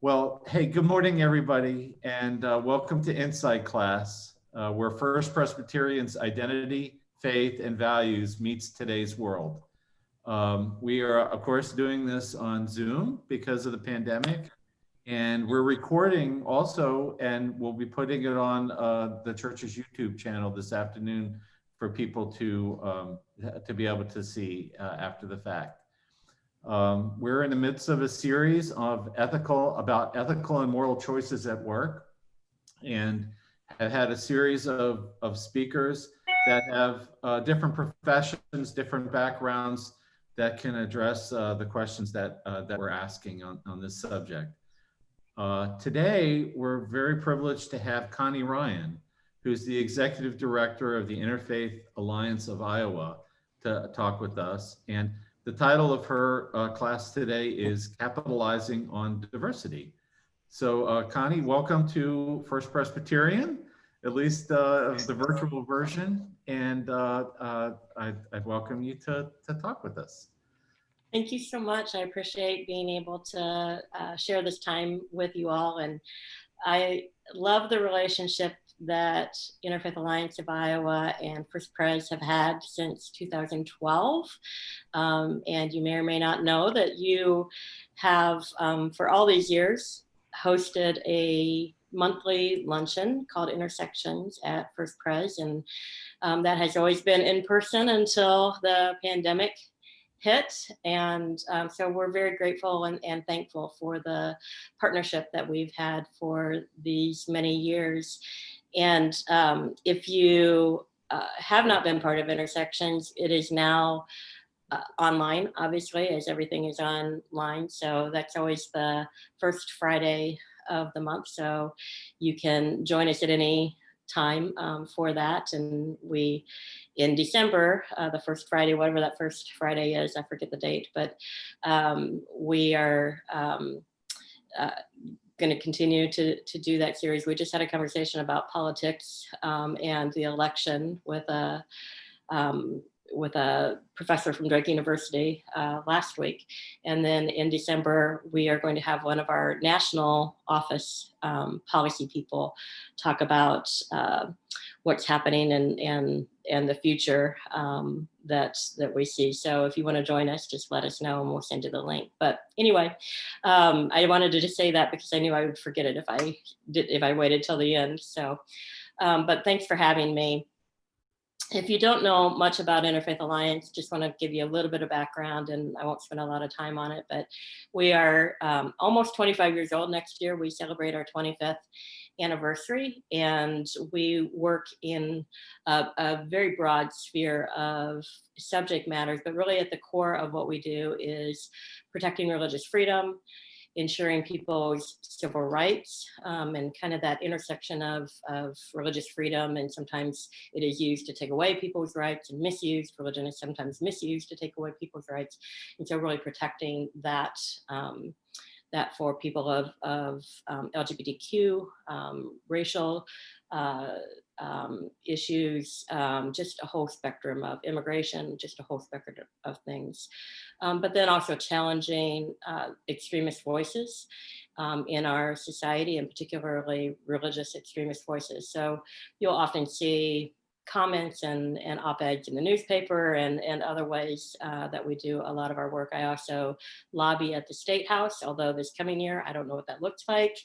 Well, hey, good morning, everybody, and welcome to Insight class, where First Presbyterian's identity, faith, and values meets today's world. We are, of course, doing this on Zoom because of the pandemic, and we're recording also, and we'll be putting it on the church's YouTube channel this afternoon for people to be able to see after the fact. We're in the midst of a series of about ethical and moral choices at work, and have had a series of speakers that have different professions, different backgrounds that can address the questions that we're asking on this subject. Today, we're very privileged to have Connie Ryan, who's the Executive Director of the Interfaith Alliance of Iowa, to talk with us. And the title of her class today is Capitalizing on Diversity. So Connie, welcome to First Presbyterian, at least the virtual version. And I'd welcome you to talk with us. Thank you so much. I appreciate being able to share this time with you all. And I love the relationship that Interfaith Alliance of Iowa and First Pres have had since 2012. And you may or may not know that you have, for all these years, hosted a monthly luncheon called Intersections at First Pres. And that has always been in person until the pandemic hit. And so we're very grateful and thankful for the partnership that we've had for these many years. And if you have not been part of Intersections, it is now online, obviously, as everything is online. So that's always the first Friday of the month. So you can join us at any time for that. And we, in December, the first Friday, whatever that first Friday is, I forget the date, but we are going to continue to do that series. We just had a conversation about politics and the election with a professor from Drake University last week. And then in December, we are going to have one of our national office policy people talk about what's happening and the future that we see. So if you want to join us, just let us know and we'll send you the link. But anyway, I wanted to just say that because I knew I would forget it if I waited till the end. So, but thanks for having me. If you don't know much about Interfaith Alliance, just want to give you a little bit of background, and I won't spend a lot of time on it, but we are almost 25 years old next year. We celebrate our 25th anniversary, and we work in a very broad sphere of subject matters, but really at the core of what we do is protecting religious freedom, ensuring people's civil rights, and kind of that intersection of religious freedom. And sometimes it is used to take away people's rights, and misused. Religion is sometimes misused to take away people's rights. And so really protecting that for people of LGBTQ, racial issues, just a whole spectrum of immigration, just a whole spectrum of things. But then also challenging extremist voices in our society, and particularly religious extremist voices. So you'll often see comments and op-eds in the newspaper and other ways that we do a lot of our work. I also lobby at the State House, although this coming year, I don't know what that looks like.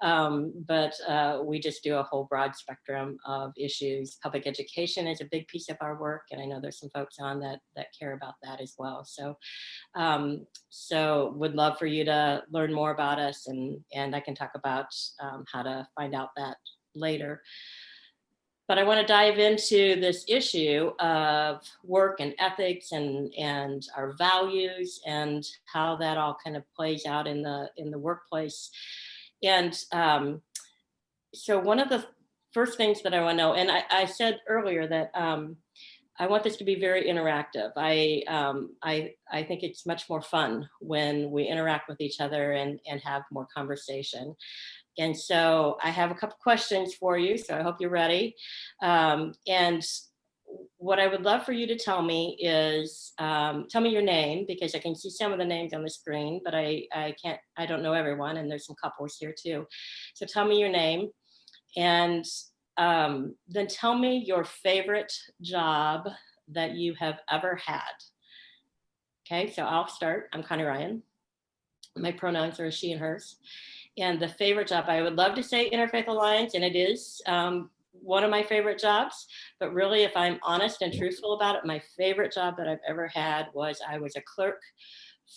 But we just do a whole broad spectrum of issues. Public education is a big piece of our work, and I know there's some folks on that care about that as well. So, so would love for you to learn more about us, and I can talk about how to find out that later. But I want to dive into this issue of work and ethics and our values and how that all kind of plays out in the workplace. And so one of the first things that I want to know, and I said earlier that I want this to be very interactive. I think it's much more fun when we interact with each other and have more conversation. And so I have a couple questions for you, so I hope you're ready. And what I would love for you to tell me is, tell me your name, because I can see some of the names on the screen, but I don't know everyone, and there's some couples here too. So tell me your name, and then tell me your favorite job that you have ever had. Okay, so I'll start. I'm Connie Ryan. My pronouns are she and hers. And the favorite job, I would love to say Interfaith Alliance, and it is one of my favorite jobs. But really, if I'm honest and truthful about it, my favorite job that I've ever had was I was a clerk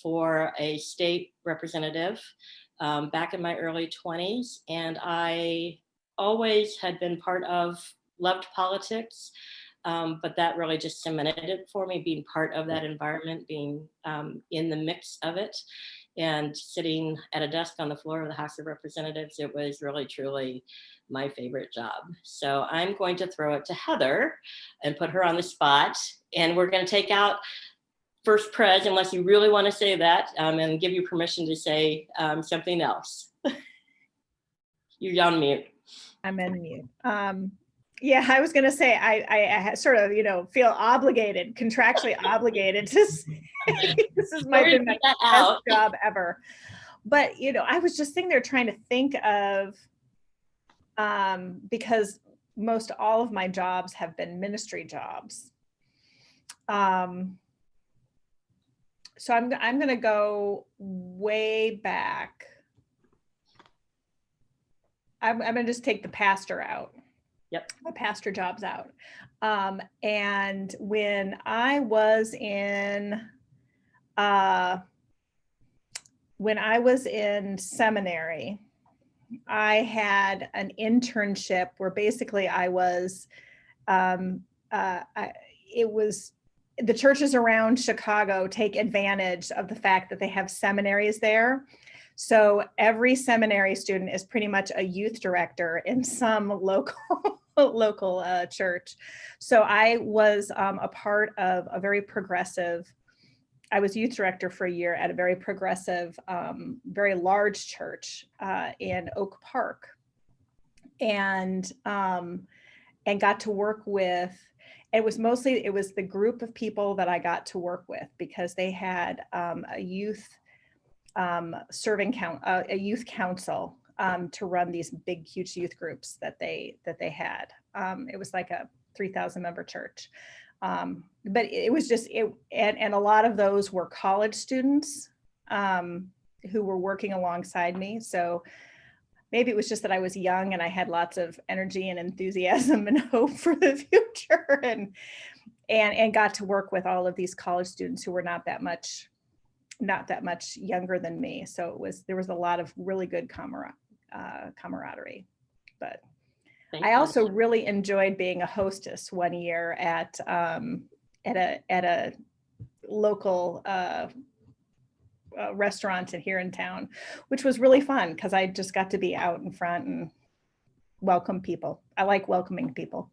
for a state representative back in my early 20s. And I always had been loved politics. But that really just cemented it for me, being part of that environment, being in the mix of it, and sitting at a desk on the floor of the House of Representatives. It was really, truly my favorite job. So I'm going to throw it to Heather and put her on the spot. And we're going to take out First Pres, unless you really want to say that, and give you permission to say something else. You're on mute. I'm in mute. Yeah, I was going to say, I sort of, feel obligated, contractually obligated to say this is my best job ever. But, I was just sitting there trying to think of, because most all of my jobs have been ministry jobs. So I'm going to go way back. I'm going to just take the pastor out. Yep. My pastor job's out. And when I was in seminary, I had an internship where basically I was, it was, the churches around Chicago take advantage of the fact that they have seminaries there. So every seminary student is pretty much a youth director in some local church. So I was a part of a very progressive, I was youth director for a year at a very progressive, very large church in Oak Park, and got to work with, it was the group of people that I got to work with, because they had a youth a youth council to run these big, huge youth groups that they had. It was like a 3,000 member church. But it was just, and a lot of those were college students who were working alongside me. So maybe it was just that I was young and I had lots of energy and enthusiasm and hope for the future, and got to work with all of these college students who were not that much younger than me. So there was a lot of really good camaraderie. But I also really enjoyed being a hostess one year at a local restaurant here in town, which was really fun because I just got to be out in front and welcome people. I like welcoming people.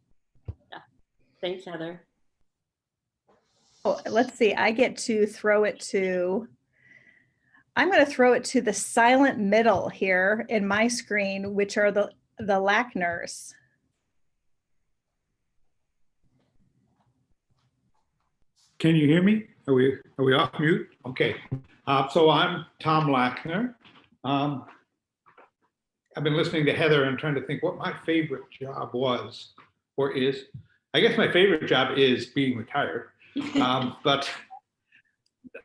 Yeah. Thanks, Heather. Oh, let's see. I get to throw it to, I'm going to throw it to the silent middle here in my screen, which are the Lackners. Can you hear me? Are we off mute? Okay. So I'm Tom Lackner. I've been listening to Heather and trying to think what my favorite job was or is. I guess my favorite job is being retired. But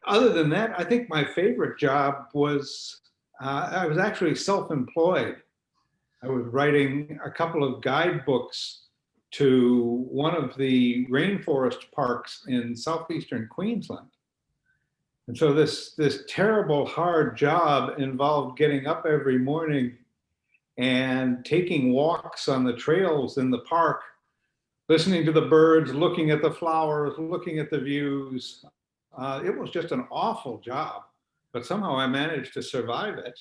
other than that, I think my favorite job was, I was actually self-employed. I was writing a couple of guidebooks to one of the rainforest parks in southeastern Queensland. And so this terrible, hard job involved getting up every morning and taking walks on the trails in the park, listening to the birds, looking at the flowers, looking at the views. It was just an awful job, but somehow I managed to survive it.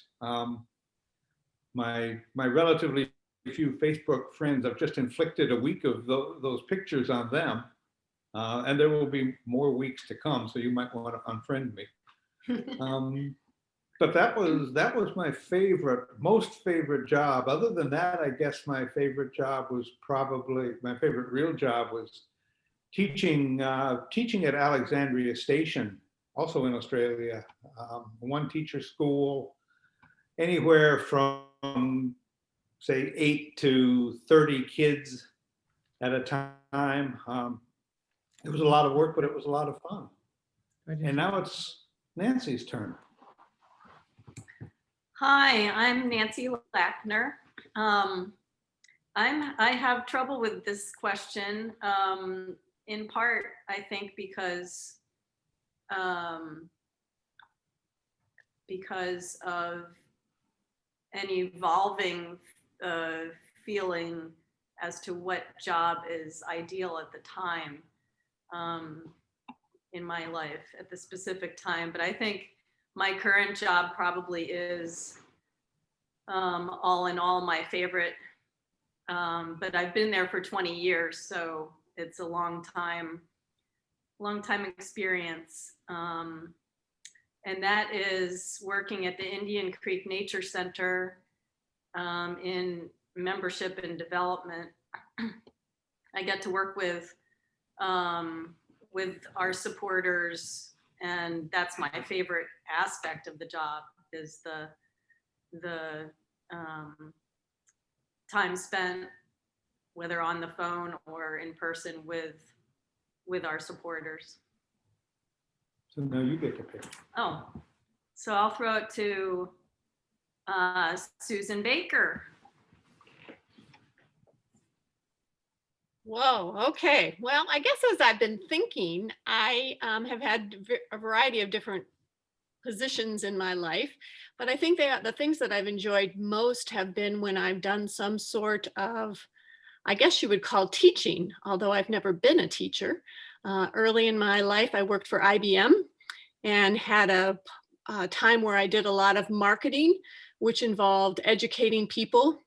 My relatively few Facebook friends, I've just inflicted a week of those pictures on them, and there will be more weeks to come, so you might want to unfriend me. But that was my most favorite job. Other than that, I guess my favorite job was probably, my favorite real job was teaching at Alexandria Station, also in Australia, one teacher school, anywhere from say 8 to 30 kids at a time. It was a lot of work, but it was a lot of fun. And now it's Nancy's turn. Hi, I'm Nancy Lackner. I have trouble with this question, in part, I think, because of an evolving feeling as to what job is ideal at the time in my life at the specific time. But I think my current job probably is all in all my favorite. But I've been there for 20 years, so it's a long time experience. And that is working at the Indian Creek Nature Center in membership and development. I get to work with our supporters, and that's my favorite aspect of the job, is the time spent, whether on the phone or in person, with our supporters. So now you get to pick. Oh, so I'll throw it to Susan Baker. Whoa, okay. Well, I guess as I've been thinking, I have had a variety of different positions in my life, but I think the things that I've enjoyed most have been when I've done some sort of, I guess you would call teaching, although I've never been a teacher. Early in my life, I worked for IBM and had a time where I did a lot of marketing, which involved educating people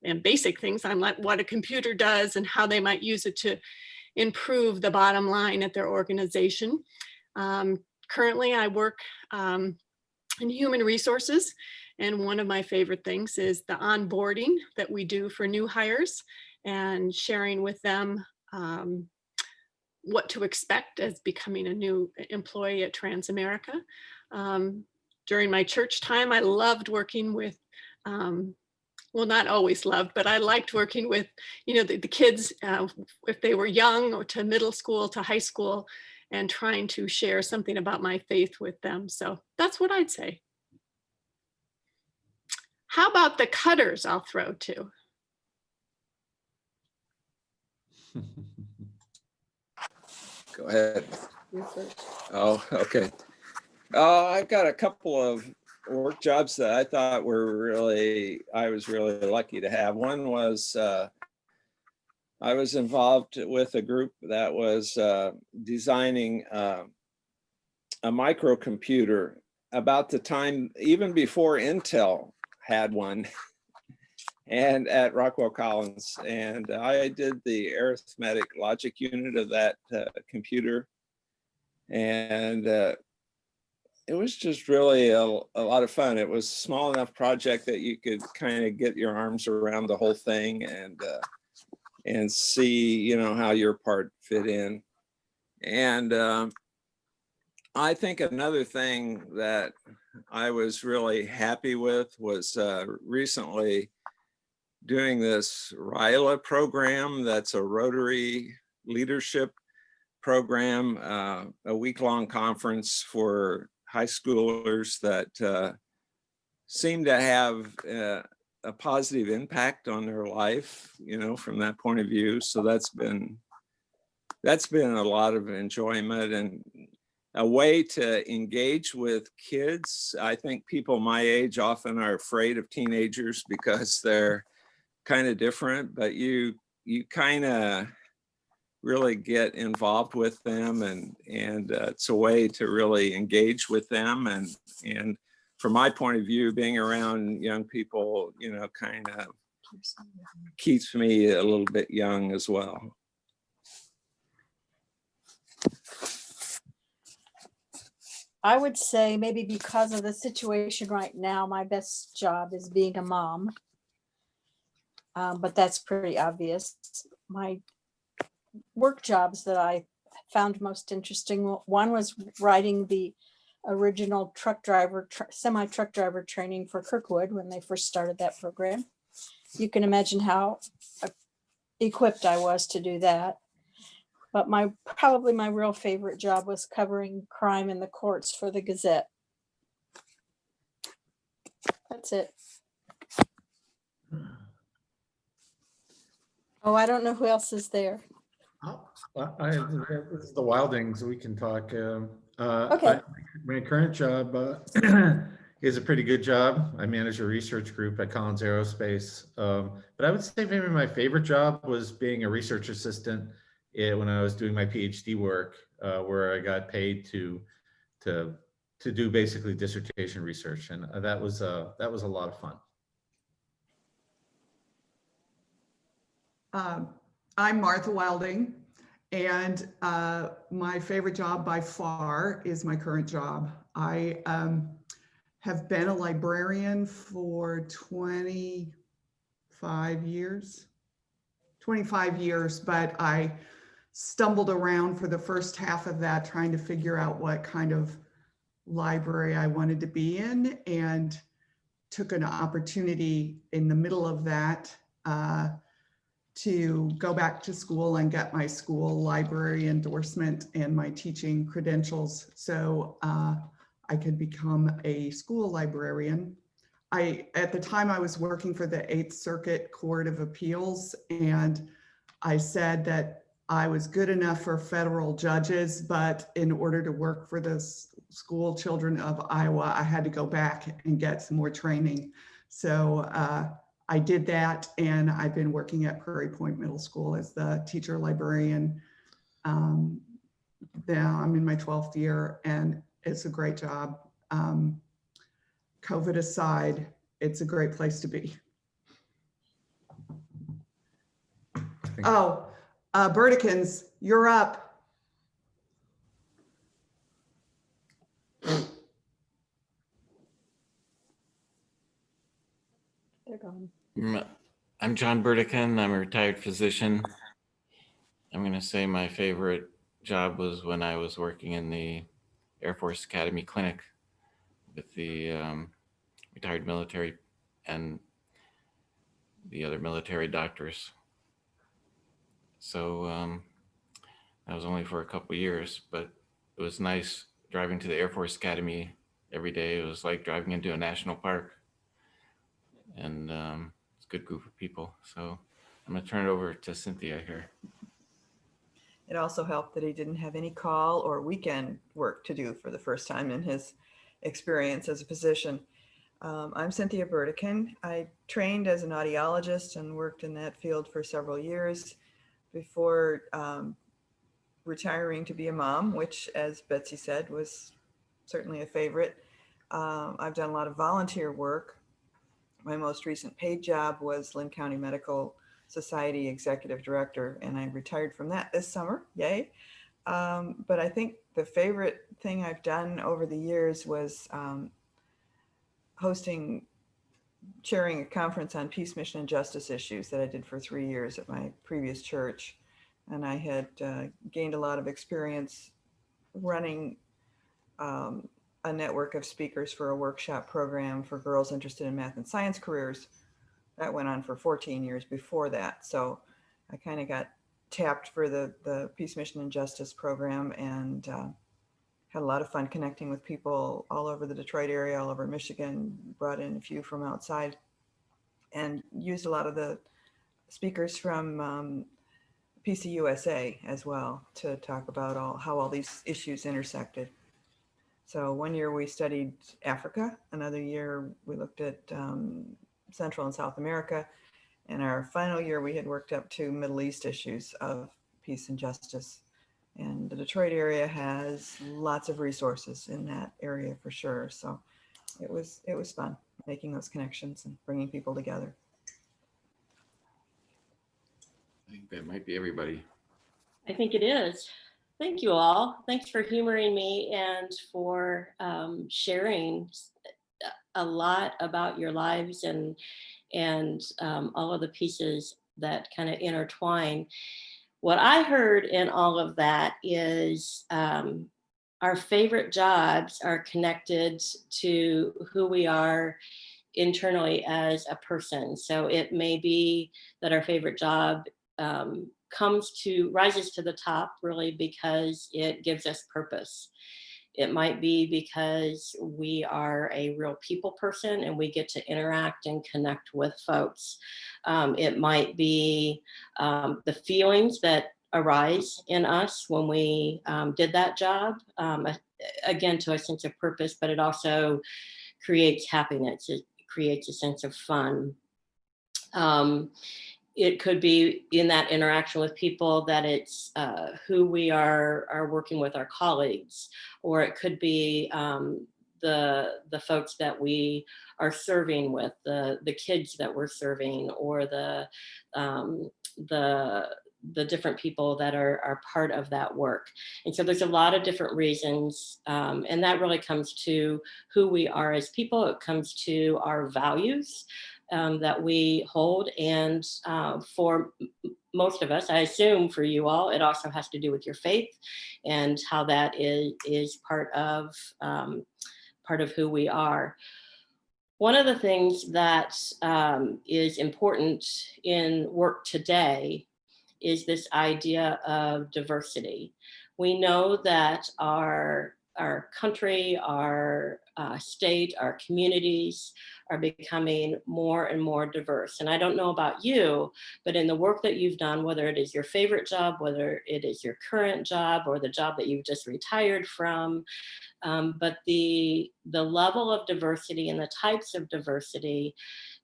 and basic things on what a computer does and how they might use it to improve the bottom line at their organization. Currently, I work in human resources, and one of my favorite things is the onboarding that we do for new hires and sharing with them what to expect as becoming a new employee at Transamerica. During my church time, I loved working with well, not always loved, but I liked working with, the kids, if they were young, or to middle school, to high school, and trying to share something about my faith with them. So that's what I'd say. How about the cutters I'll throw to? Go ahead. Oh, okay. I've got a couple of work jobs that I thought I was really lucky to have. One was I was involved with a group that was designing a microcomputer about the time, even before Intel had one, and at Rockwell Collins. And I did the arithmetic logic unit of that computer. And it was just really a lot of fun. It was a small enough project that you could kind of get your arms around the whole thing and see, how your part fit in. And I think another thing that I was really happy with was recently doing this RILA program. That's a Rotary leadership program, a week-long conference for high schoolers that seem to have a positive impact on their life, from that point of view. So that's been a lot of enjoyment and a way to engage with kids. I think people my age often are afraid of teenagers because they're kind of different, but you kind of really get involved with them, and it's a way to really engage with them. And from my point of view, being around young people, kind of keeps me a little bit young as well. I would say maybe because of the situation right now, my best job is being a mom. But that's pretty obvious. My work jobs that I found most interesting. One was writing the original semi-truck driver training for Kirkwood when they first started that program. You can imagine how equipped I was to do that. But probably my real favorite job was covering crime in the courts for the Gazette. That's it. Oh, I don't know who else is there. This is the Wildings. We can talk. Okay. My current job is a pretty good job. I manage a research group at Collins Aerospace. But I would say maybe my favorite job was being a research assistant when I was doing my PhD work, where I got paid to do basically dissertation research, and that was a lot of fun. I'm Martha Wilding, and my favorite job by far is my current job. I have been a librarian for 25 years, but I stumbled around for the first half of that trying to figure out what kind of library I wanted to be in, and took an opportunity in the middle of that to go back to school and get my school library endorsement and my teaching credentials so I could become a school librarian. At the time I was working for the 8th Circuit Court of Appeals, and I said that I was good enough for federal judges, but in order to work for the school children of Iowa, I had to go back and get some more training. So I did that, and I've been working at Prairie Point Middle School as the teacher librarian. Now I'm in my 12th year, and it's a great job. COVID aside, it's a great place to be. Oh, Burtikins, you're up. They're gone. I'm John Burtikin. I'm a retired physician. I'm going to say my favorite job was when I was working in the Air Force Academy Clinic with the retired military and the other military doctors. So that was only for a couple of years, but it was nice driving to the Air Force Academy every day. It was like driving into a national park, and it's a good group of people. So I'm going to turn it over to Cynthia here. It also helped that he didn't have any call or weekend work to do for the first time in his experience as a physician. I'm Cynthia Burtikin. I trained as an audiologist and worked in that field for several years before retiring to be a mom, which, as Betsy said, was certainly a favorite. I've done a lot of volunteer work. My most recent paid job was Lynn County Medical Society Executive Director, and I retired from that this summer, yay. But I think the favorite thing I've done over the years was chairing a conference on peace, mission, and justice issues that I did for 3 years at my previous church. And I had gained a lot of experience running a network of speakers for a workshop program for girls interested in math and science careers. That went on for 14 years before that. So I kind of got tapped for the Peace, Mission, and Justice program, and had a lot of fun connecting with people all over the Detroit area, all over Michigan, brought in a few from outside, and used a lot of the speakers from PCUSA as well to talk about how all these issues intersected. So one year we studied Africa, another year we looked at Central and South America, and our final year we had worked up to Middle East issues of peace and justice. And the Detroit area has lots of resources in that area for sure. So it was fun making those connections and bringing people together. I think that might be everybody. I think it is. Thank you all. Thanks for humoring me and for sharing a lot about your lives and all of the pieces that kind of intertwine. What I heard in all of that is our favorite jobs are connected to who we are internally as a person. So it may be that our favorite job rises to the top really because it gives us purpose. It might be because we are a real people person and we get to interact and connect with folks. It might be the feelings that arise in us when we did that job, again, to a sense of purpose, but it also creates happiness. It creates a sense of fun. It could be in that interaction with people that it's who we are working with, our colleagues, or it could be the folks that we are serving with, the kids that we're serving, or the different people that are part of that work. And so there's a lot of different reasons, and that really comes to who we are as people. It comes to our values that we hold, and for most of us, I assume for you all, it also has to do with your faith and how that is part of who we are. One of the things that is important in work today is this idea of diversity. We know that our country, our state, our communities are becoming more and more diverse. And I don't know about you, but in the work that you've done, whether it is your favorite job, whether it is your current job or the job that you've just retired from, but the level of diversity and the types of diversity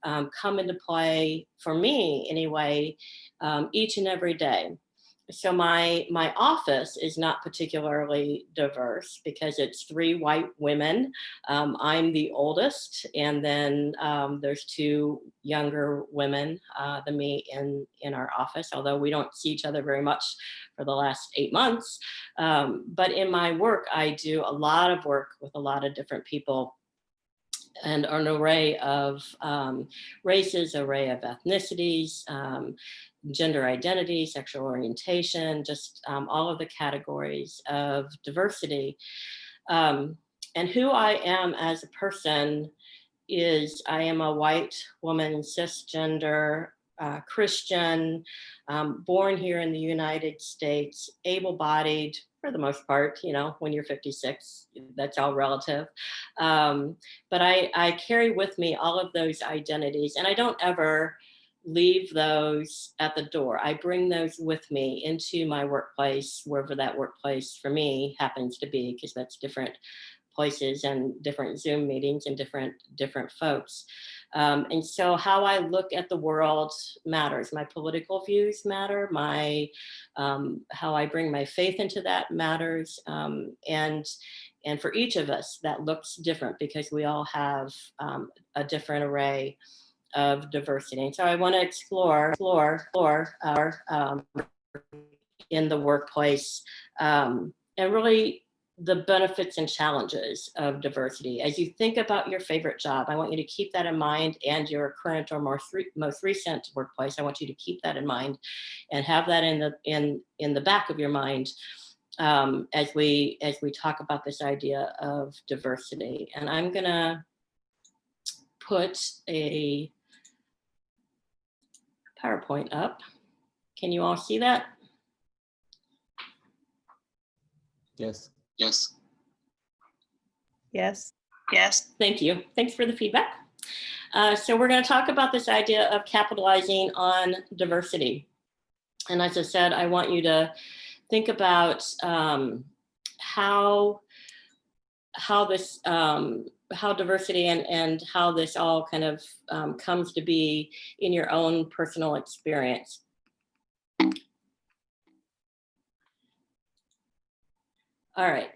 come into play, for me anyway, each and every day. So my office is not particularly diverse because it's 3 white women. I'm the oldest, and then there's 2 younger women than me in our office, although we don't see each other very much for the last 8 months. But in my work, I do a lot of work with a lot of different people and an array of races, array of ethnicities, gender identity, sexual orientation, just all of the categories of diversity. And who I am as a person is I am a white woman, cisgender, Christian, born here in the United States, able-bodied for the most part. You know, when you're 56, that's all relative. But I carry with me all of those identities, and I don't ever leave those at the door. I bring those with me into my workplace, wherever that workplace for me happens to be, because that's different places and different Zoom meetings and different folks. And so how I look at the world matters. My political views matter. My how I bring my faith into that matters. And for each of us, that looks different because we all have a different array of diversity. And so I want to explore in the workplace and really the benefits and challenges of diversity. As you think about your favorite job, I want you to keep that in mind, and your current or most recent workplace. I want you to keep that in mind and have that in the back of your mind as we talk about this idea of diversity. And I'm gonna put a PowerPoint up. Can you all see that? Yes. Yes. Yes. Yes. Thank you. Thanks for the feedback. So we're going to talk about this idea of capitalizing on diversity. And as I said, I want you to think about how diversity and how this all kind of comes to be in your own personal experience. All right.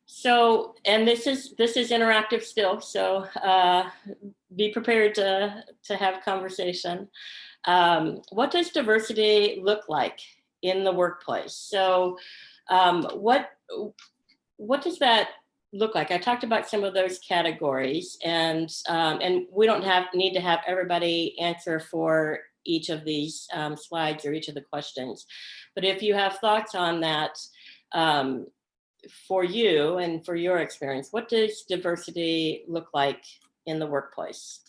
So, and this is interactive still, so be prepared to have conversation. What does diversity look like in the workplace? So what does that look like? I talked about some of those categories, and we don't need to have everybody answer for each of these slides or each of the questions. But if you have thoughts on that, for you and for your experience, what does diversity look like in the workplace?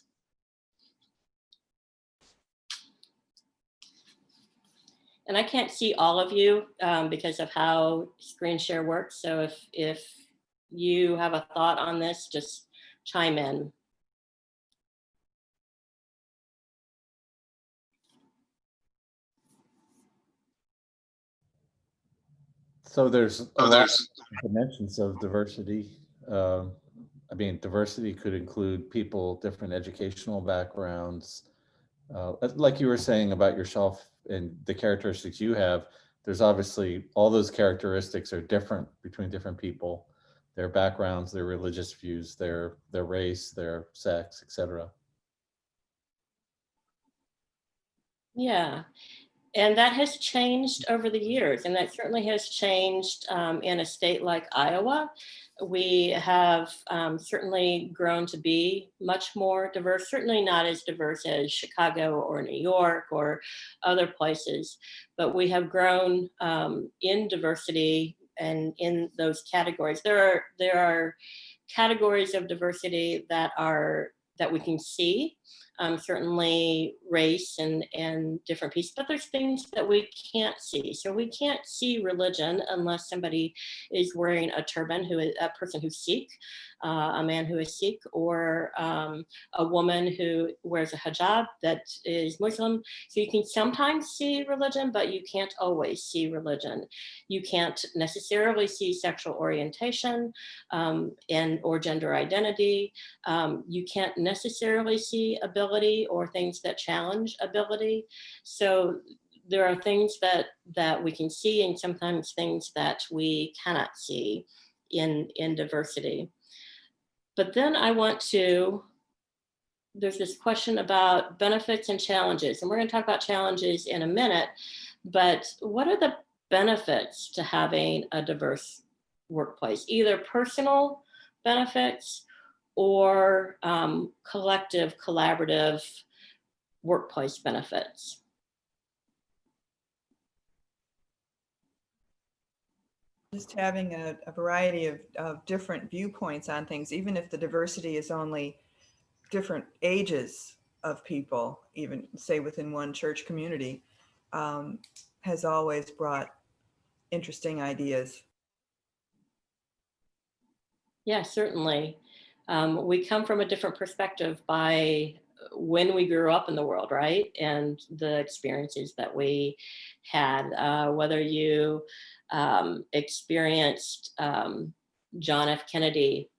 And I can't see all of you because of how screen share works. So if you have a thought on this, just chime in. So there's a lot of dimensions of diversity. I mean, diversity could include people, different educational backgrounds. Like you were saying about yourself and the characteristics you have, there's obviously all those characteristics are different between different people, their backgrounds, their religious views, their race, their sex, etc. Yeah. And that has changed over the years, and that certainly has changed in a state like Iowa. We have certainly grown to be much more diverse, certainly not as diverse as Chicago or New York or other places, but we have grown in diversity and in those categories. There are categories of diversity that we can see. Certainly race and different pieces, but there's things that we can't see. So we can't see religion unless somebody is wearing a turban, a person who's Sikh, a man who is Sikh, or a woman who wears a hijab that is Muslim. So you can sometimes see religion, but you can't always see religion. You can't necessarily see sexual orientation or gender identity. You can't necessarily see ability or things that challenge ability. So there are things that we can see and sometimes things that we cannot see in diversity. But then there's this question about benefits and challenges, and we're going to talk about challenges in a minute, but what are the benefits to having a diverse workplace? Either personal benefits or collective, collaborative workplace benefits. Just having a variety of different viewpoints on things, even if the diversity is only different ages of people, even say within one church community, has always brought interesting ideas. Yeah, certainly. We come from a different perspective by when we grew up in the world, right? And the experiences that we had, whether you experienced John F. Kennedy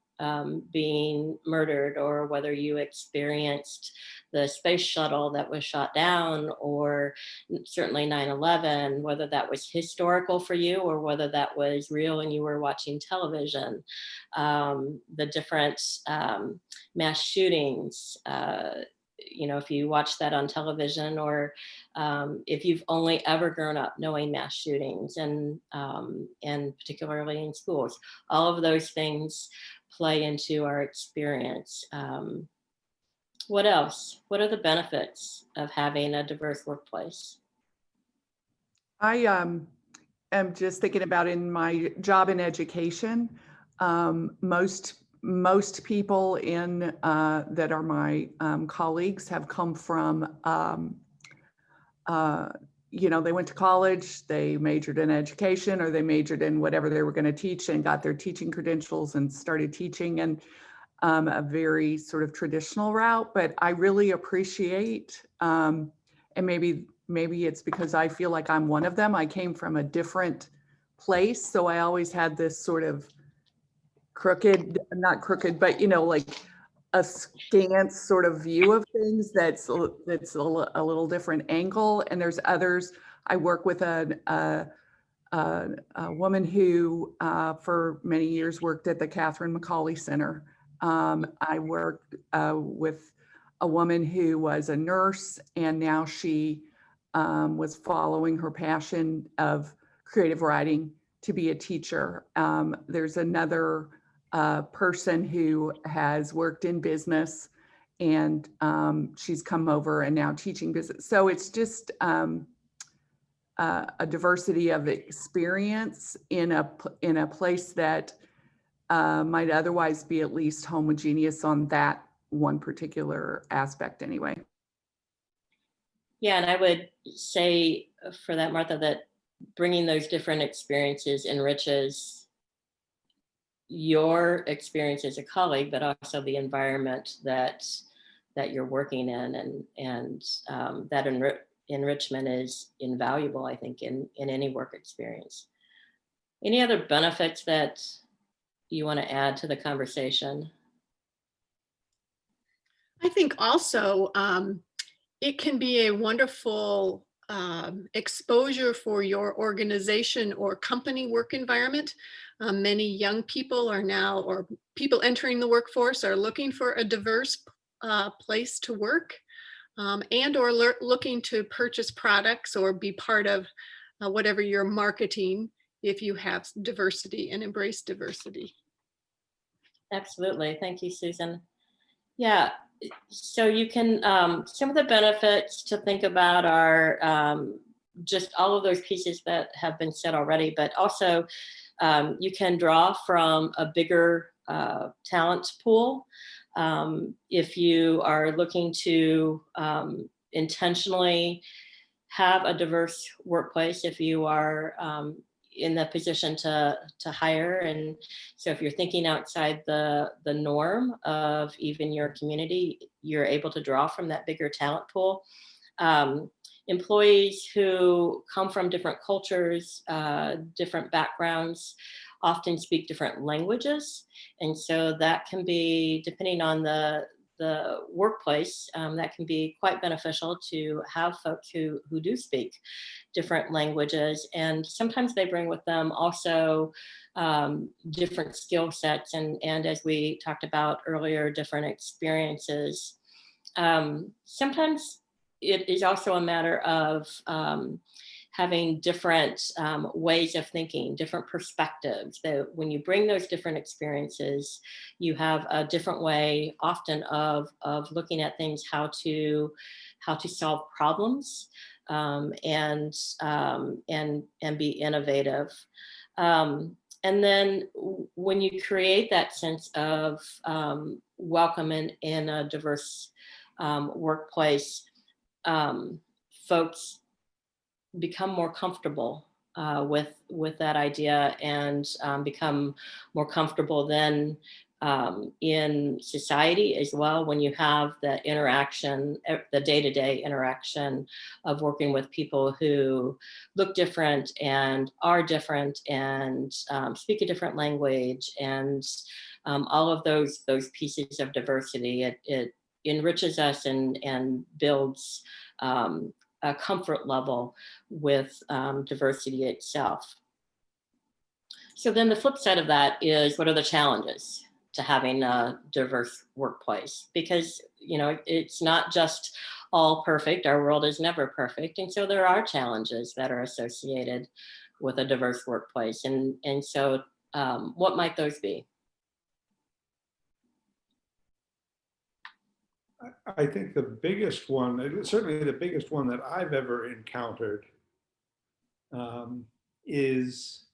being murdered, or whether you experienced the space shuttle that was shot down, or certainly 9/11, whether that was historical for you or whether that was real and you were watching television, the different mass shootings, if you watch that on television, or if you've only ever grown up knowing mass shootings and particularly in schools, all of those things play into our experience. What else? What are the benefits of having a diverse workplace? I am just thinking about in my job in education, most people that are my colleagues have come from, they went to college, they majored in education, or they majored in whatever they were going to teach and got their teaching credentials and started teaching, and a very sort of traditional route. But I really appreciate, and maybe it's because I feel like I'm one of them. I came from a different place, so I always had this sort of not crooked, but like a scant sort of view of things that's a little different angle. And there's others. I work with a woman who for many years worked at the Catherine McCauley Center. I worked with a woman who was a nurse, and now she was following her passion of creative writing to be a teacher. There's another person who has worked in business and she's come over and now teaching business. So it's just a diversity of experience in a place that might otherwise be at least homogeneous on that one particular aspect anyway. Yeah, and I would say for that, Martha, that bringing those different experiences enriches your experience as a colleague, but also the environment that you're working in, and that enrichment is invaluable, I think, in any work experience. Any other benefits that you want to add to the conversation? I think also it can be a wonderful exposure for your organization or company work environment. Many young people are now, or people entering the workforce, are looking for a diverse place to work, and or looking to purchase products or be part of whatever you're marketing if you have diversity and embrace diversity. Absolutely. Thank you, Susan. Yeah, so you can, some of the benefits to think about are just all of those pieces that have been said already, but also you can draw from a bigger talent pool. If you are looking to intentionally have a diverse workplace, if you are in the position to hire, and so if you're thinking outside the norm of even your community, you're able to draw from that bigger talent pool. Employees who come from different cultures, different backgrounds, often speak different languages. And so that can be, depending on the workplace, that can be quite beneficial to have folks who do speak different languages. And sometimes they bring with them also different skill sets, and as we talked about earlier, different experiences. Sometimes it is also a matter of having different ways of thinking, different perspectives. That when you bring those different experiences, you have a different way often of looking at things, how to solve problems, and be innovative. And then when you create that sense of welcome in a diverse workplace, folks become more comfortable with that idea, and become more comfortable then in society as well, when you have the interaction, the day-to-day interaction of working with people who look different and are different and speak a different language, and all of those pieces of diversity. It enriches us and builds a comfort level with diversity itself. So then the flip side of that is, what are the challenges to having a diverse workplace? Because, you know, it's not just all perfect. Our world is never perfect. And so there are challenges that are associated with a diverse workplace. And so what might those be? I think the biggest one, certainly the biggest one that I've ever encountered, is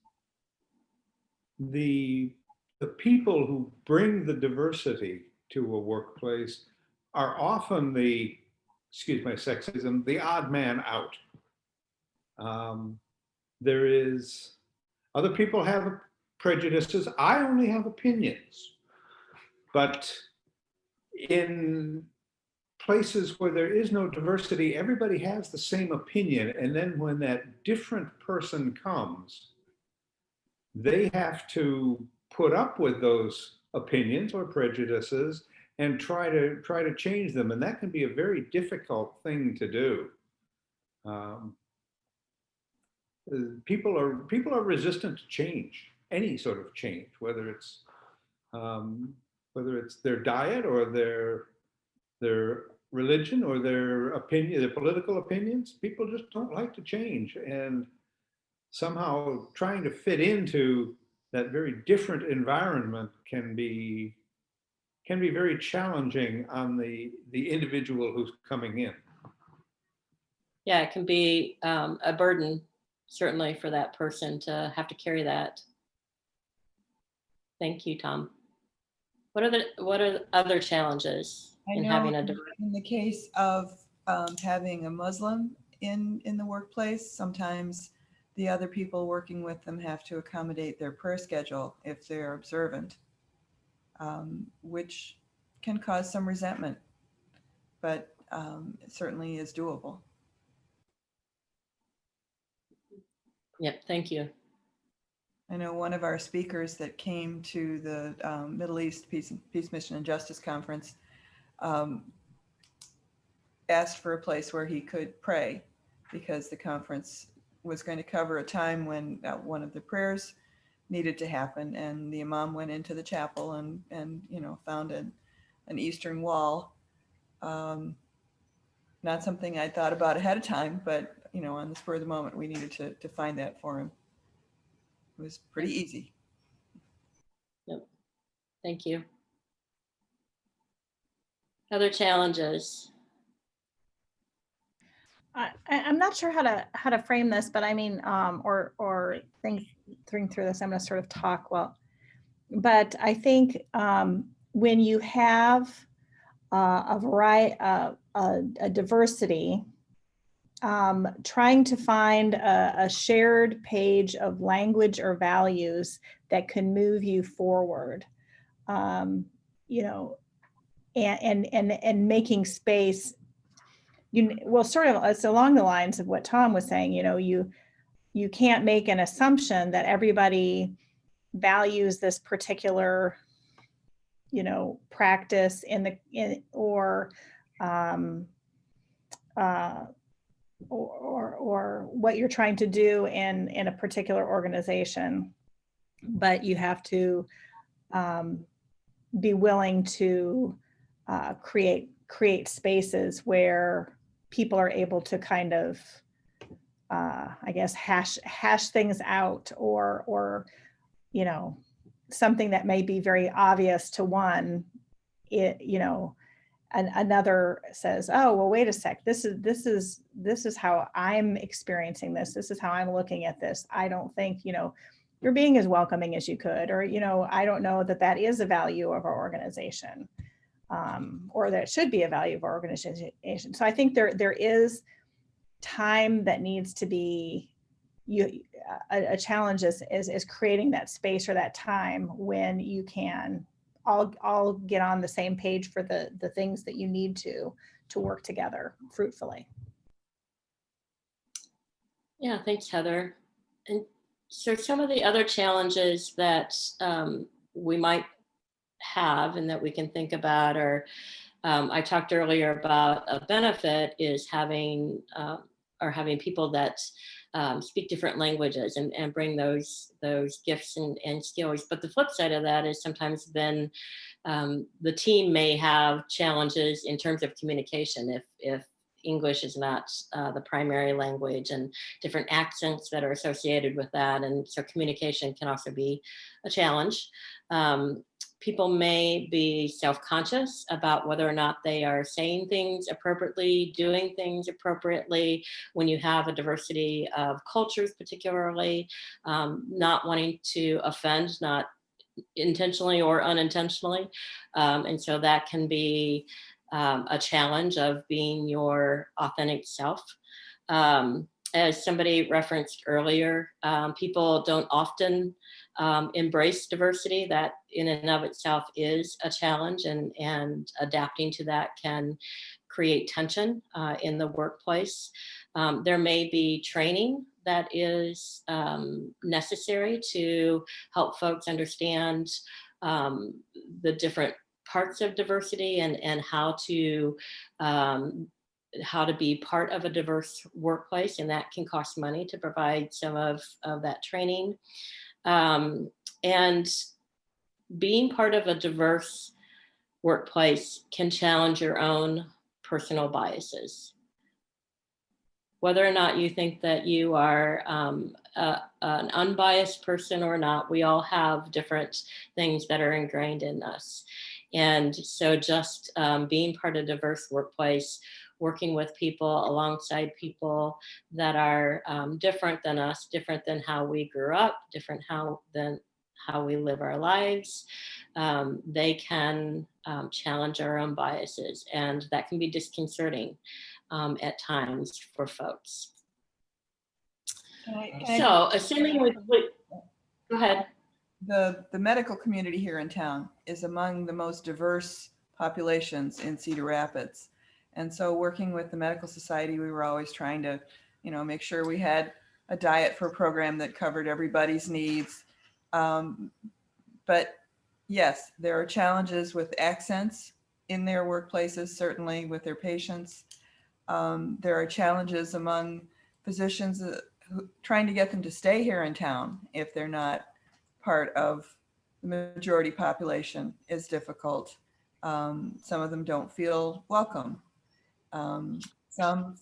the people who bring the diversity to a workplace are often the, excuse my sexism, the odd man out. There is, other people have prejudices. I only have opinions. But in places where there is no diversity, everybody has the same opinion. And then when that different person comes, they have to put up with those opinions or prejudices and try to change them. And that can be a very difficult thing to do. People are resistant to change, any sort of change, whether it's their diet or their religion or their opinion, their political opinions. People just don't like to change, and somehow trying to fit into that very different environment can be can be very challenging on the individual who's coming in. Yeah, it can be a burden, certainly, for that person to have to carry that. Thank you, Tom. What are other challenges I in know having a in the case of having a Muslim in the workplace, sometimes the other people working with them have to accommodate their prayer schedule if they're observant, which can cause some resentment, but it certainly is doable. Yep, thank you. I know one of our speakers that came to the Middle East Peace, Mission, and Justice Conference asked for a place where he could pray, because the conference was going to cover a time when one of the prayers needed to happen, and the imam went into the chapel and found an Eastern wall. Not something I thought about ahead of time, but on the spur of the moment, we needed to find that for him. It was pretty easy. Yep. Thank you. Other challenges? I'm not sure how to frame this, but I mean, or think through this, I'm going to sort of talk but I think when you have a variety, a diversity, trying to find a shared page of language or values that can move you forward, and making space. Sort of, it's along the lines of what Tom was saying. You can't make an assumption that everybody values this particular, practice or what you're trying to do in a particular organization, but you have to be willing to create spaces where people are able to kind of, I guess, hash things out, or something that may be very obvious to one, and another says, oh, well, wait a sec, this is how I'm experiencing this. This is how I'm looking at this. I don't think, you're being as welcoming as you could, or, I don't know that is a value of our organization, or that should be a value of our organization. So I think there is time that needs to be, a challenge is creating that space or that time when you can all get on the same page for the things that you need to work together fruitfully. Yeah, thanks, Heather. And so some of the other challenges that we might have and that we can think about are, I talked earlier about a benefit is having people that speak different languages and bring those gifts and skills. But the flip side of that is sometimes then the team may have challenges in terms of communication if English is not the primary language, and different accents that are associated with that. And so communication can also be a challenge. People may be self-conscious about whether or not they are saying things appropriately, doing things appropriately when you have a diversity of cultures, particularly, not wanting to offend, not intentionally or unintentionally. And so that can be a challenge of being your authentic self. As somebody referenced earlier, people don't often embrace diversity. That in and of itself is a challenge, and adapting to that can create tension in the workplace. There may be training that is necessary to help folks understand the different parts of diversity and how to be part of a diverse workplace, and that can cost money to provide some of that training. And being part of a diverse workplace can challenge your own personal biases. Whether or not you think that you are an unbiased person or not, we all have different things that are ingrained in us. And so just being part of a diverse workplace, working with people, alongside people that are different than us, different than how we grew up, different than how we live our lives, they can challenge our own biases, and that can be disconcerting at times for folks. So assuming go ahead. The medical community here in town is among the most diverse populations in Cedar Rapids. And so working with the Medical Society, we were always trying to, make sure we had a diet for a program that covered everybody's needs. But yes, there are challenges with accents in their workplaces, certainly with their patients. There are challenges among physicians trying to get them to stay here in town if they're not part of the majority population is difficult. Some of them don't feel welcome. Some,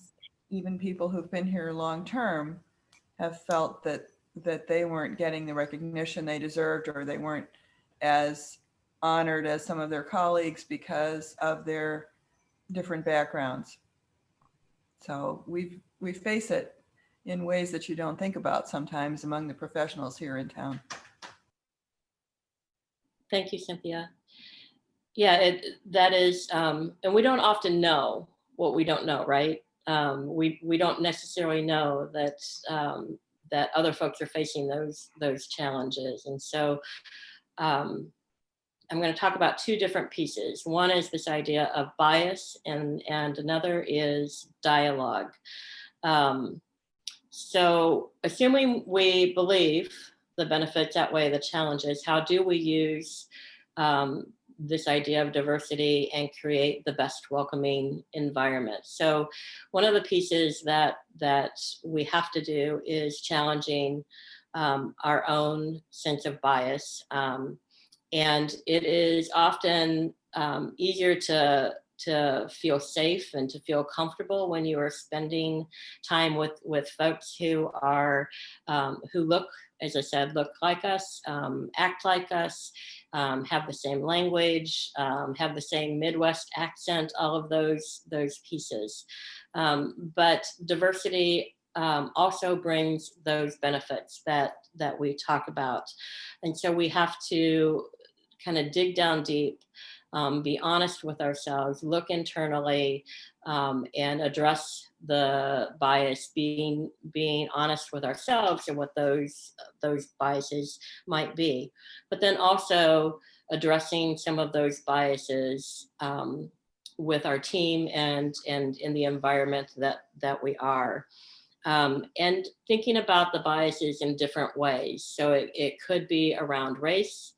even people who've been here long term, have felt that they weren't getting the recognition they deserved, or they weren't as honored as some of their colleagues because of their different backgrounds. So we face it in ways that you don't think about sometimes among the professionals here in town. Thank you, Cynthia. Yeah, that is, and we don't often know what we don't know, right? We don't necessarily know that that other folks are facing those challenges, and so I'm going to talk about two different pieces. One is this idea of bias, and another is dialogue. So assuming we believe the benefits outweigh the challenges, how do we use this idea of diversity and create the best welcoming environment? So one of the pieces that we have to do is challenging our own sense of bias. And it is often easier to feel safe and to feel comfortable when you are spending time with folks who are who look, as I said, look like us, act like us, have the same language, have the same Midwest accent, all of those pieces. But diversity also brings those benefits that we talk about. And so we have to kind of dig down deep, be honest with ourselves, look internally, and address the bias, being honest with ourselves and what those biases might be. But then also addressing some of those biases with our team and in the environment that we are. And thinking about the biases in different ways. So it could be around race,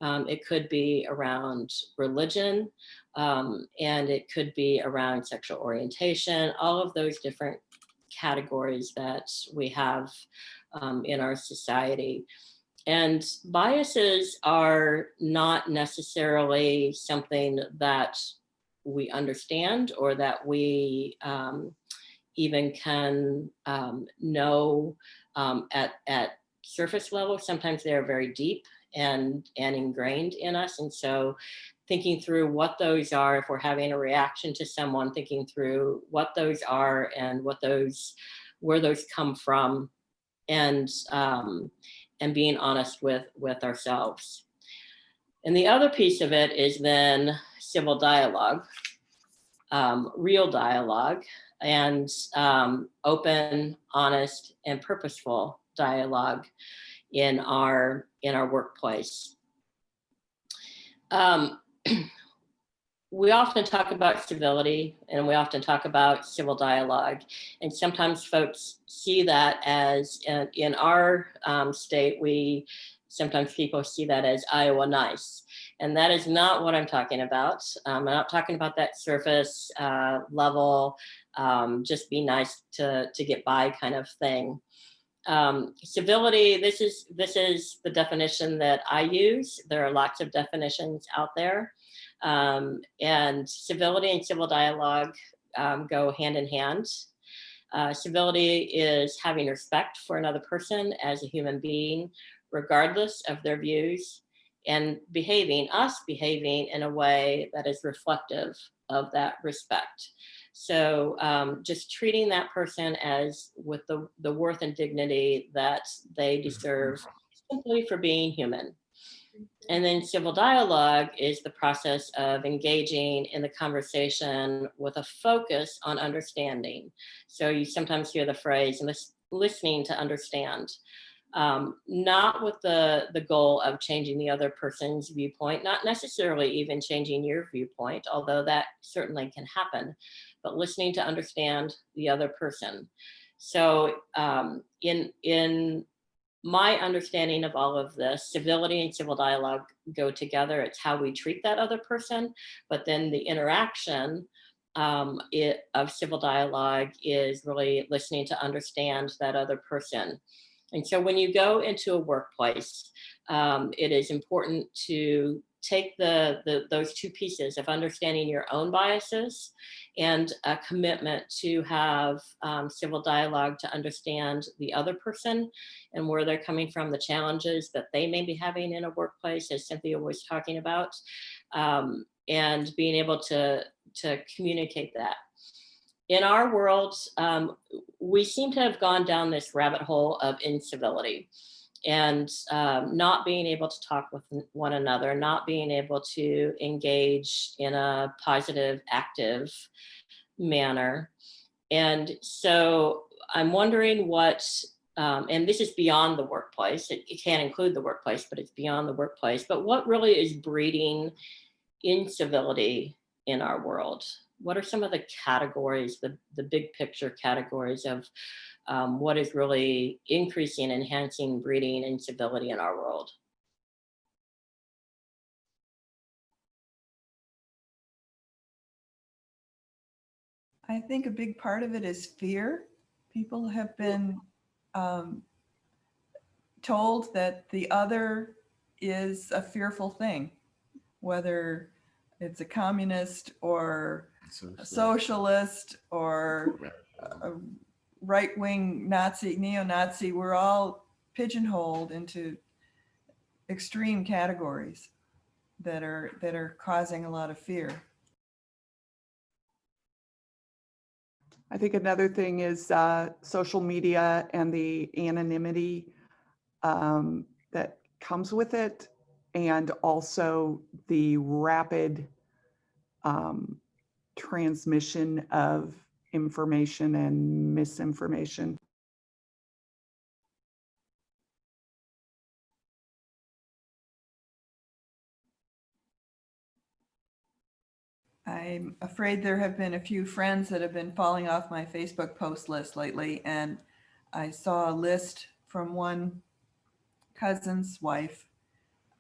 it could be around religion, and it could be around sexual orientation, all of those different categories that we have in our society. And biases are not necessarily something that we understand or that we even can know at surface level. Sometimes they're very deep and ingrained in us. And so thinking through what those are, if we're having a reaction to someone, thinking through what those are and where those come from, and being honest with ourselves. And the other piece of it is then civil dialogue, real dialogue, and open, honest, and purposeful dialogue in our workplace. We often talk about civility, and we often talk about civil dialogue, and sometimes folks see that as, in our state, sometimes people see that as Iowa nice, and that is not what I'm talking about. I'm not talking about that surface level, just be nice to get by kind of thing. Civility, this is the definition that I use. There are lots of definitions out there. And civility and civil dialogue go hand in hand. Civility is having respect for another person as a human being, regardless of their views and us behaving in a way that is reflective of that respect. So just treating that person as with the worth and dignity that they deserve simply for being human. And then civil dialogue is the process of engaging in the conversation with a focus on understanding. So you sometimes hear the phrase, listening to understand. Not with the goal of changing the other person's viewpoint, not necessarily even changing your viewpoint, although that certainly can happen, but listening to understand the other person. So in my understanding of all of this, civility and civil dialogue go together. It's how we treat that other person, but then the interaction of civil dialogue is really listening to understand that other person. And so when you go into a workplace, it is important to take those two pieces of understanding your own biases and a commitment to have civil dialogue to understand the other person and where they're coming from, the challenges that they may be having in a workplace, as Cynthia was talking about, and being able to communicate that. In our world, we seem to have gone down this rabbit hole of incivility and not being able to talk with one another, not being able to engage in a positive, active manner. And so I'm wondering what, and this is beyond the workplace, it can't include the workplace, but it's beyond the workplace, but what really is breeding incivility in our world? What are some of the categories, the big picture categories of what is really increasing, enhancing, breeding incivility in our world? I think a big part of it is fear. People have been told that the other is a fearful thing, whether it's a communist or a socialist or a right-wing Nazi, neo-Nazi. We're all pigeonholed into extreme categories that are causing a lot of fear. I think another thing is social media and the anonymity that comes with it, and also the rapid transmission of information and misinformation. I'm afraid there have been a few friends that have been falling off my Facebook post list lately, and I saw a list from one cousin's wife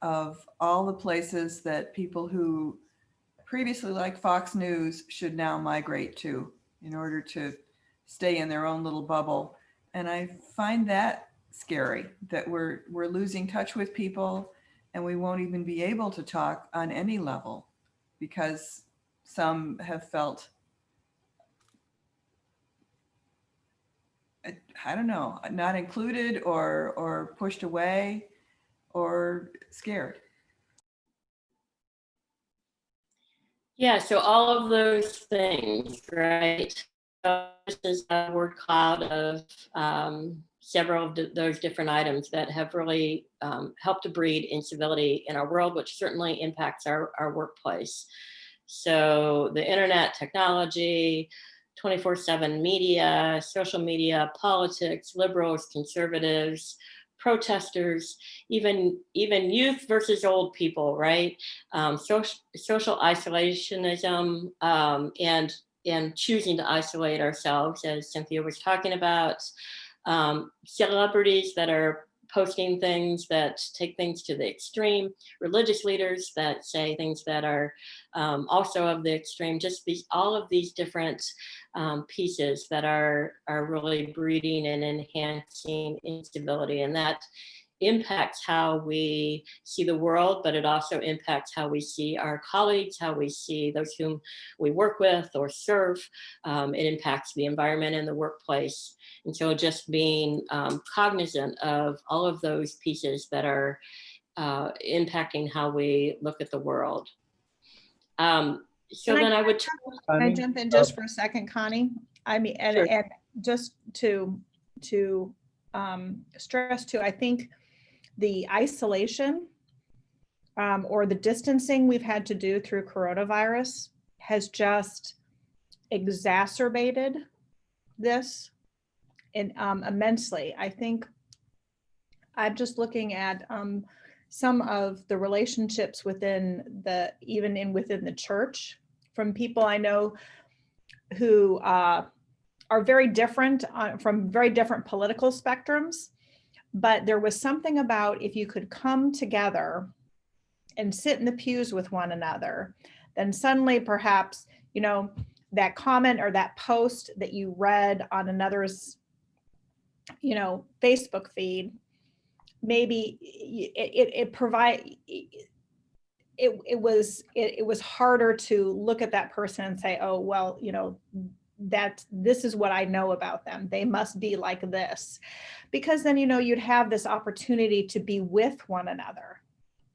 of all the places that people who previously liked Fox News should now migrate to in order to stay in their own little bubble. And I find that scary, that we're losing touch with people and we won't even be able to talk on any level because some have felt, I don't know, not included or pushed away or scared. Yeah, so all of those things, right? This is a word cloud of several of those different items that have really helped to breed incivility in our world, which certainly impacts our workplace. So the internet, technology, 24/7 media, social media, politics, liberals, conservatives, protesters, even youth versus old people, right? Social isolationism and choosing to isolate ourselves, as Cynthia was talking about. Celebrities that are posting things that take things to the extreme, religious leaders that say things that are also of the extreme, just all of these different pieces that are really breeding and enhancing instability. And that impacts how we see the world, but it also impacts how we see our colleagues, how we see those whom we work with or serve. It impacts the environment in the workplace. And so just being cognizant of all of those pieces that are impacting how we look at the world. So Can then I would. Can I jump in just for a second, Connie? I mean, Sure. and just to stress too, I think the isolation or the distancing we've had to do through coronavirus has just exacerbated this immensely. I think I'm just looking at some of the relationships within the church from people I know who are very different from very different political spectrums. But there was something about if you could come together and sit in the pews with one another, then suddenly perhaps, you know, that comment or that post that you read on another's, you know, Facebook feed, maybe it was harder to look at that person and say, oh, well, you know, this is what I know about them. They must be like this, because then, you know, you'd have this opportunity to be with one another.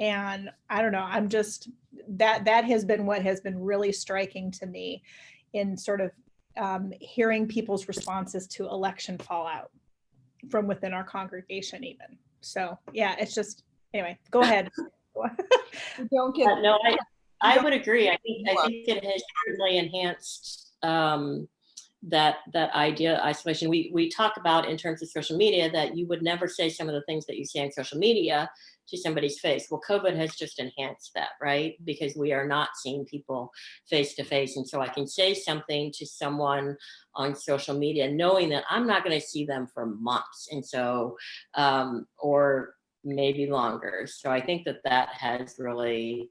And I don't know, I'm just, that has been what has been really striking to me in sort of hearing people's responses to election fallout from within our congregation even. So yeah, it's just, anyway, go ahead. Don't get No, I would agree. I think it has certainly enhanced that idea of isolation. We talk about in terms of social media that you would never say some of the things that you say on social media to somebody's face. Well, COVID has just enhanced that, right? Because we are not seeing people face to face. And so I can say something to someone on social media knowing that I'm not going to see them for months. And so, or maybe longer. So I think that has really,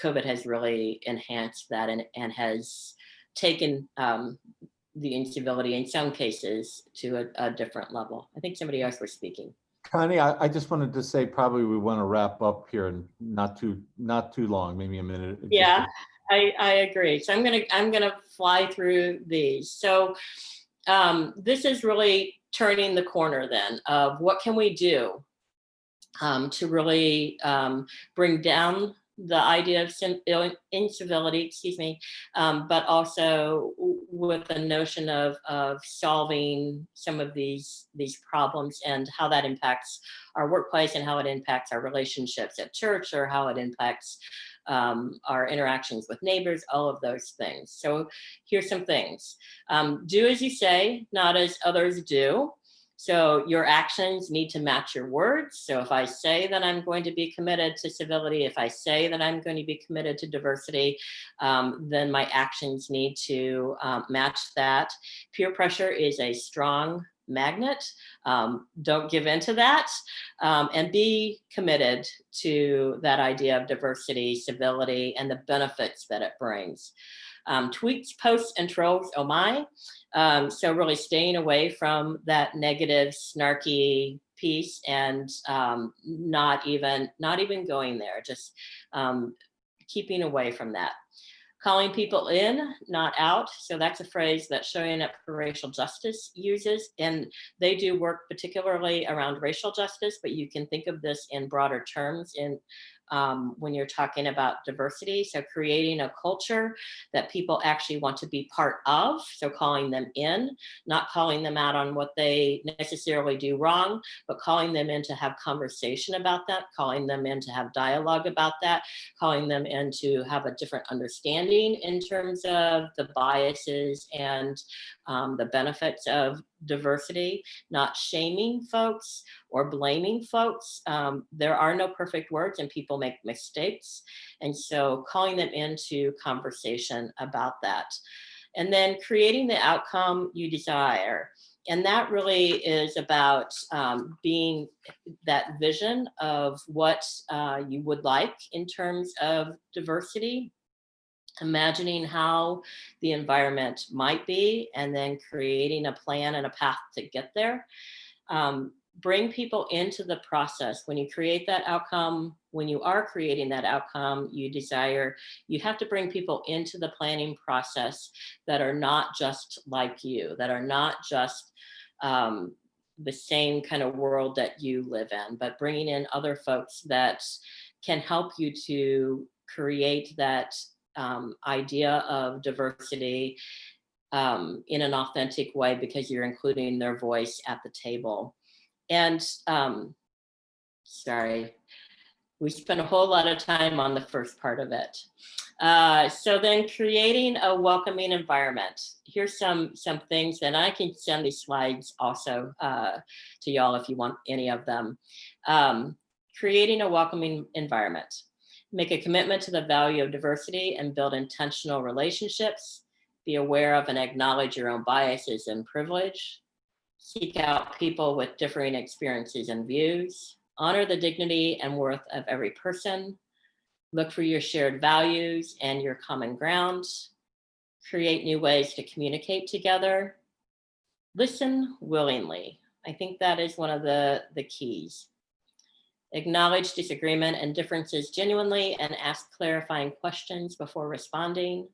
COVID has really enhanced that and has taken the incivility in some cases to a different level. I think somebody else was speaking. Connie, I just wanted to say probably we want to wrap up here and not too long, maybe a minute. Yeah, I agree. So I'm gonna fly through these. So this is really turning the corner then of what can we do to really bring down the idea of incivility, but also with the notion of solving some of these problems and how that impacts our workplace and how it impacts our relationships at church or how it impacts our interactions with neighbors, all of those things. So here's some things. Do as you say, not as others do. So your actions need to match your words. So if I say that I'm going to be committed to civility, if I say that I'm going to be committed to diversity, then my actions need to match that. Peer pressure is a strong magnet. Don't give in to that, and be committed to that idea of diversity, civility, and the benefits that it brings. Tweets, posts, and trolls, oh my. So really staying away from that negative, snarky piece and not even going there, just keeping away from that. Calling people in, not out. So that's a phrase that Showing Up for Racial Justice uses. And they do work particularly around racial justice, but you can think of this in broader terms when you're talking about diversity. So creating a culture that people actually want to be part of. So calling them in, not calling them out on what they necessarily do wrong, but calling them in to have conversation about that, calling them in to have dialogue about that, calling them in to have a different understanding in terms of the biases and the benefits of diversity, not shaming folks or blaming folks. There are no perfect words and people make mistakes. And so calling them into conversation about that. And then creating the outcome you desire. And that really is about being that vision of what you would like in terms of diversity, imagining how the environment might be, and then creating a plan and a path to get there. Bring people into the process. When you create that outcome, when you are creating that outcome you desire, you have to bring people into the planning process that are not just like you, that are not just the same kind of world that you live in, but bringing in other folks that can help you to create that idea of diversity in an authentic way, because you're including their voice at the table. And sorry, we spent a whole lot of time on the first part of it. So then creating a welcoming environment. Here's some things, and I can send these slides also to y'all if you want any of them. Creating a welcoming environment. Make a commitment to the value of diversity and build intentional relationships. Be aware of and acknowledge your own biases and privilege. Seek out people with differing experiences and views. Honor the dignity and worth of every person. Look for your shared values and your common ground. Create new ways to communicate together. Listen willingly. I think that is one of the keys. Acknowledge disagreement and differences genuinely and ask clarifying questions before responding.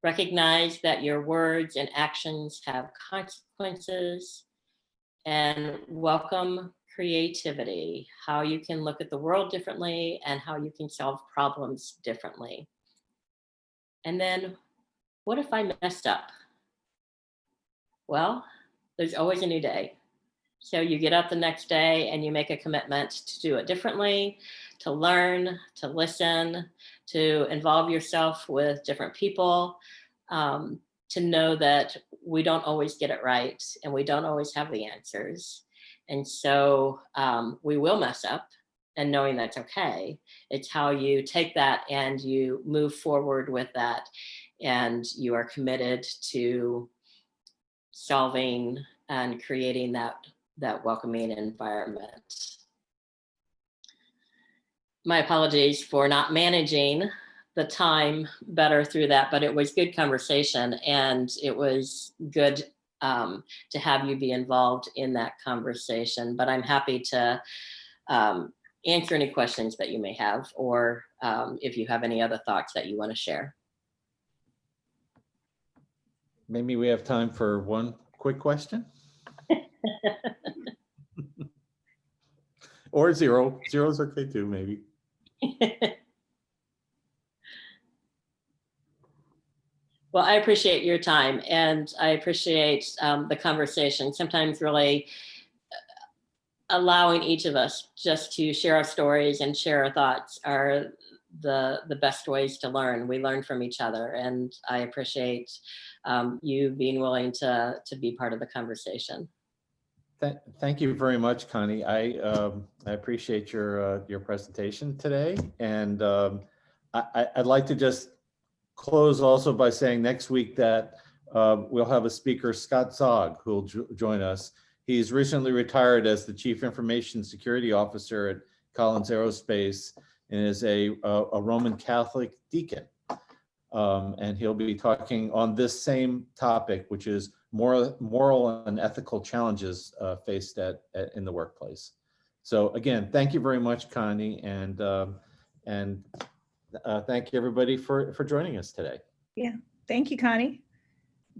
Recognize that your words and actions have consequences. And welcome creativity, how you can look at the world differently and how you can solve problems differently. And then, what if I messed up? Well, there's always a new day. So you get up the next day and you make a commitment to do it differently, to learn, to listen, to involve yourself with different people, to know that we don't always get it right and we don't always have the answers. And so we will mess up, and knowing that's okay. It's how you take that and you move forward with that, and you are committed to solving and creating that welcoming environment. My apologies for not managing the time better through that, but it was good conversation, and it was good to have you be involved in that conversation. But I'm happy to answer any questions that you may have, or if you have any other thoughts that you want to share. Maybe we have time for one quick question. Or zero. Zero is okay too, maybe. Well, I appreciate your time, and I appreciate the conversation. Sometimes really allowing each of us just to share our stories and share our thoughts are the best ways to learn. We learn from each other, and I appreciate you being willing to be part of the conversation. Thank you very much, Connie. I appreciate your presentation today, and I'd like to just close also by saying next week that we'll have a speaker, Scott Zog, who will join us. He's recently retired as the Chief Information Security Officer at Collins Aerospace and is a Roman Catholic deacon. And he'll be talking on this same topic, which is moral and ethical challenges faced in the workplace. So again, thank you very much, Connie, and thank you everybody for joining us today. Yeah, thank you, Connie.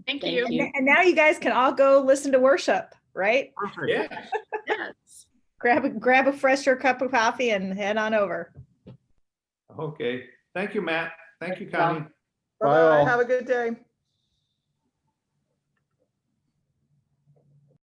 Thank you. And now you guys can all go listen to worship, right? Yeah. Yes. Grab a fresher cup of coffee and head on over. Okay. Thank you, Matt. Thank you, Connie. Bye all. Bye. Have a good day.